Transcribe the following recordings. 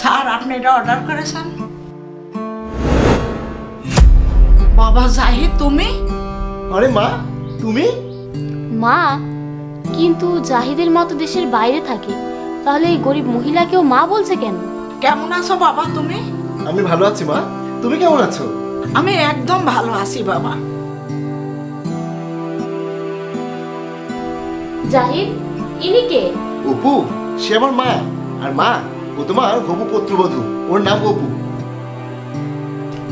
Sir আপনি এটা order করেছেন? বাবা জাহিদ তুমি? আরে মা, তুমি? মা? কিন্তু জাহিদের মতো দেশের বাইরে থাকে, তাহলে এই গরিব মহিলাকেও মা বলছে কেন? কেমন আছো বাবা তুমি? আমি ভালো আছি মা, তুমি কেমন আছো? আমি একদম ভালো আছি বাবা। জাহিদ, ইনি কে? অপু, সে আমার মা। আর মা, ও তোমার হবু পুত্রবধূ, ওর নাম অপু।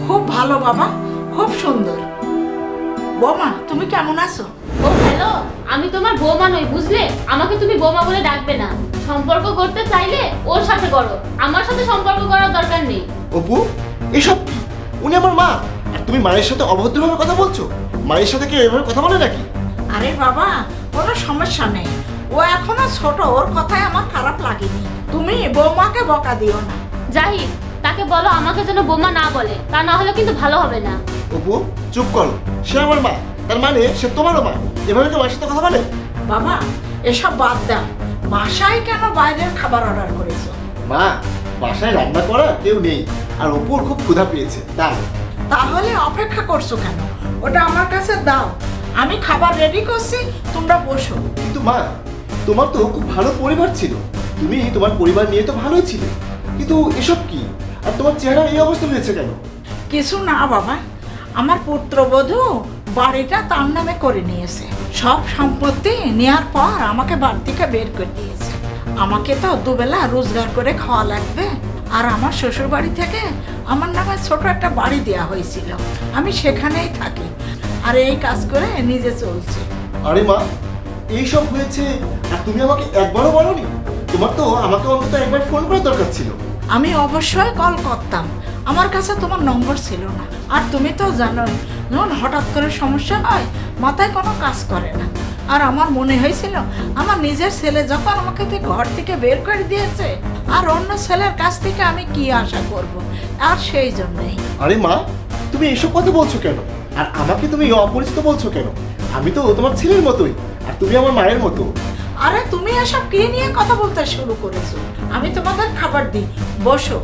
খুব ভালো বাবা, খুব সুন্দর। বৌমা তুমি কেমন আছো? ও হ্যালো, আমি তোমার বৌমা নই বুঝলে? আমাকে তুমি বৌমা বলে ডাকবে না। সম্পর্ক করতে চাইলে ওর সাথে করো, আমার সাথে সম্পর্ক করার দরকার নেই। অপু, এসব কি? উনি আমার মা, আর তুমি মায়ের সাথে অভদ্রভাবে কথা বলছো? মায়ের সাথে কেউ এভাবে কথা বলে নাকি? আরে বাবা, কোনো সমস্যা নেই, ও এখনো ছোট, ওর কথায় আমার খারাপ লাগেনি। তুমি বৌমাকে বকা দিও না। জাহিদ, তাকে বলো আমাকে যেন বৌমা না বলে, তা না হলে কিন্তু ভালো হবে না। অপু, চুপ করো। সে আমার মা, তার মানে সে তোমারও মা। এভাবে কেউ মায়ের সাথে কথা বলে? বাবা এসব বাদ দাও, বাসায় কেন বাইরের খাবার অর্ডার করেছো? মা, বাসায় রান্না করা কেউ নেই, আর অপুর খুব ক্ষুধা পেয়েছে তাই। তাহলে অপেক্ষা করছো কেন? ওটা আমার কাছে দাও, আমি খাবার রেডি করছি, তোমরা বসো। কিন্তু মা, তোমার তো খুব ভালো পরিবার ছিল, তুমি তোমার পরিবার নিয়ে তো ভালোই ছিলে, কিন্তু এসব কি? আর তোমার চেহারা এই অবস্থা হয়েছে কেন? কিছু না বাবা, আমার পুত্রবধূ বাড়িটা তার নামে করে নিয়েছে। সব সম্পত্তি নেওয়ার পর আমাকে বাড়ি থেকে বের করে দিয়েছে। আমাকে তো দুবেলা রোজগার করে খাওয়া লাগবে। আর আমার শ্বশুর বাড়ি থেকে আমার নামে ছোট একটা বাড়ি দেওয়া হয়েছিল, আমি সেখানেই থাকি আর এই কাজ করে নিজে চলছি। আরে মা, এইসব হয়েছে আর তুমি আমাকে একবারও বলোনি? তোমার তো আমাকে অন্তত একবার ফোন করার দরকার ছিল। আমি অবশ্যই কল করতাম, আমার কাছে তোমার নম্বর ছিল না। আর তুমি তো জানোই, যখন হঠাৎ করে সমস্যা হয় মাথায় কোনো কাজ করে না। আর আমার মনে হয়েছিল আমার নিজের ছেলে যখন আমাকে ঘর থেকে বের করে দিয়েছে, আর অন্য ছেলের কাছ থেকে আমি কি আশা করব, আর সেই জন্যই। আরে মা, তুমি এসব কথা বলছো কেন? আর আমাকে তুমি অপরিচিত বলছো কেন? আমি তো তোমার ছেলের মতোই, আর তুমি আমার মায়ের মতো। আরে তুমি এসব কি নিয়ে কথা বলতে শুরু করেছো? আমি তোমাদের খাবার দিই, বসো।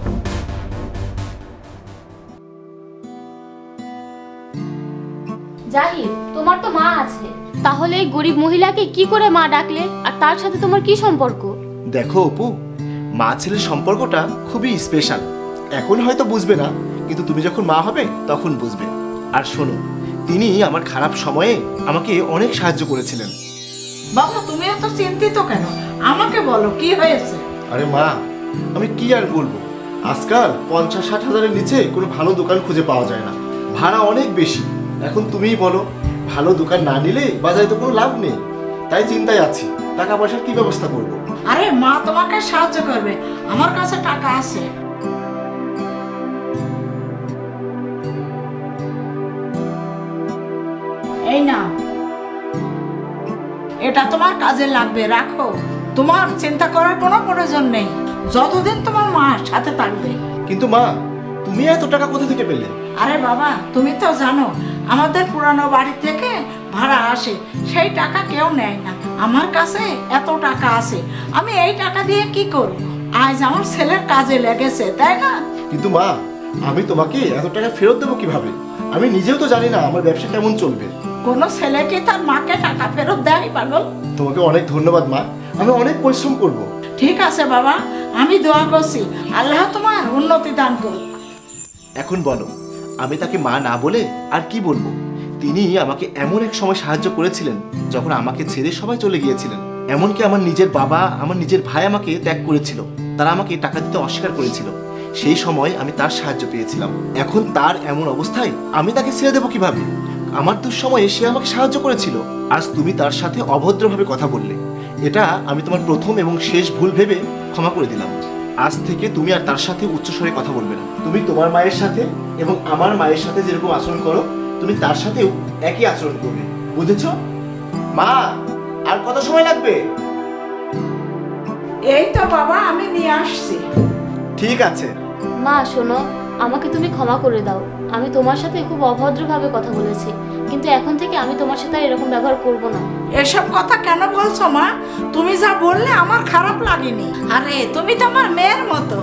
জাহিদ, তোমার তো মা আছে, তাহলে এই গরিব মহিলাকে কি করে মা ডাকলে? আর তার সাথে তোমার কি সম্পর্ক? দেখো অপু, মা ছেলের সম্পর্কটা খুবই স্পেশাল। এখন হয়তো বুঝবে না, কিন্তু তুমি যখন মা হবে তখন বুঝবে। আর শোনো, তিনি আমার খারাপ সময়ে আমাকে অনেক সাহায্য করেছিলেন। বাবা তুমি এত চিন্তিত কেন? আমাকে বলো কি হয়েছে। আরে মা, আমি কি আর বলবো, আজকাল 50-60 হাজারের নিচে কোনো ভালো দোকান খুঁজে পাওয়া যায় না, ভাড়া অনেক বেশি। এখন তুমিই বলো, ভালো দোকান না নিলে বাজারে তো কোনো লাভ নেই। তাই চিন্তায় আছি, টাকা পয়সার কি ব্যবস্থা করবো। আরে মা তোমাকে সাহায্য করবে, আমার কাছে টাকা আছে। এই না, এটা তোমার কাজে লাগবে, রাখো। তোমার চিন্তা করার কোনো প্রয়োজন নেই, যতদিন তোমার মা সাথে থাকবে। কিন্তু মা, তুমি এত টাকা কোথা থেকে পেলে? আরে বাবা তুমি তো জানো, আমাদের পুরানো বাড়ি থেকে ভাড়া আসে, সেই টাকা কেউ নেয় না। আমার কাছে এত টাকা আছে, আমি এই টাকা দিয়ে কি করব? আজ আমার ছেলের কাজে লেগেছে, তাই না? কিন্তু মা, আমি তোমাকে এত টাকা ফেরত দেবো কিভাবে? আমি নিজেও তো জানি না আমার ব্যবসা কেমন চলবে। কোনো ছেলে কি তার মাকে টাকা ফেরত দেয় পাগল? তোমাকে অনেক ধন্যবাদ মা, আমি অনেক পরিশ্রম করব। ঠিক আছে বাবা, আমি দোয়া করছি আল্লাহ তোমার উন্নতি দান করুক। এখন বলো, আমি তাকে মা না বলে আর কি বলবো? তিনি আমাকে এমন এক সময় সাহায্য করেছিলেন যখন আমাকে ছেড়ে সবাই চলে গিয়েছিলেন। এমনকি আমার নিজের বাবা, আমার নিজের ভাই আমাকে ত্যাগ করেছিল, তারা আমাকে টাকা দিতে অস্বীকার করেছিল। সেই সময় আমি তার সাহায্য পেয়েছিলাম। এখন তার এমন অবস্থায় আমি তাকে ছেড়ে দেবো কিভাবে? আমার দুঃসময়ে সে আমাকে সাহায্য করেছিল, আজ তুমি তার সাথে অভদ্রভাবে কথা বললে। এটা আমি তোমার প্রথম এবং শেষ ভুল ভেবে ক্ষমা করে দিলাম। আজ থেকে তুমি আর তার সাথে উচ্চস্বরে কথা বলবে না। তুমি তোমার মায়ের সাথে এবং আমার মায়ের সাথে যেরকম আচরণ করো, তুমি তার সাথেও একই আচরণ করবে, বুঝেছ? মা, আর কত সময় লাগবে? এই তো বাবা আমি নিয়ে আসছি। ঠিক আছে। মা শোনো, আমাকে তুমি ক্ষমা করে দাও। আমি তোমার সাথে খুব অভদ্রভাবে কথা বলেছি, কিন্তু এখন থেকে আমি তোমার সাথে আর এরকম ব্যবহার করব না। এসব কথা কেন বলছো মা? তুমি যা বললে আমার খারাপ লাগেনি। আরে তুমি তো আমার মেয়ের মতো।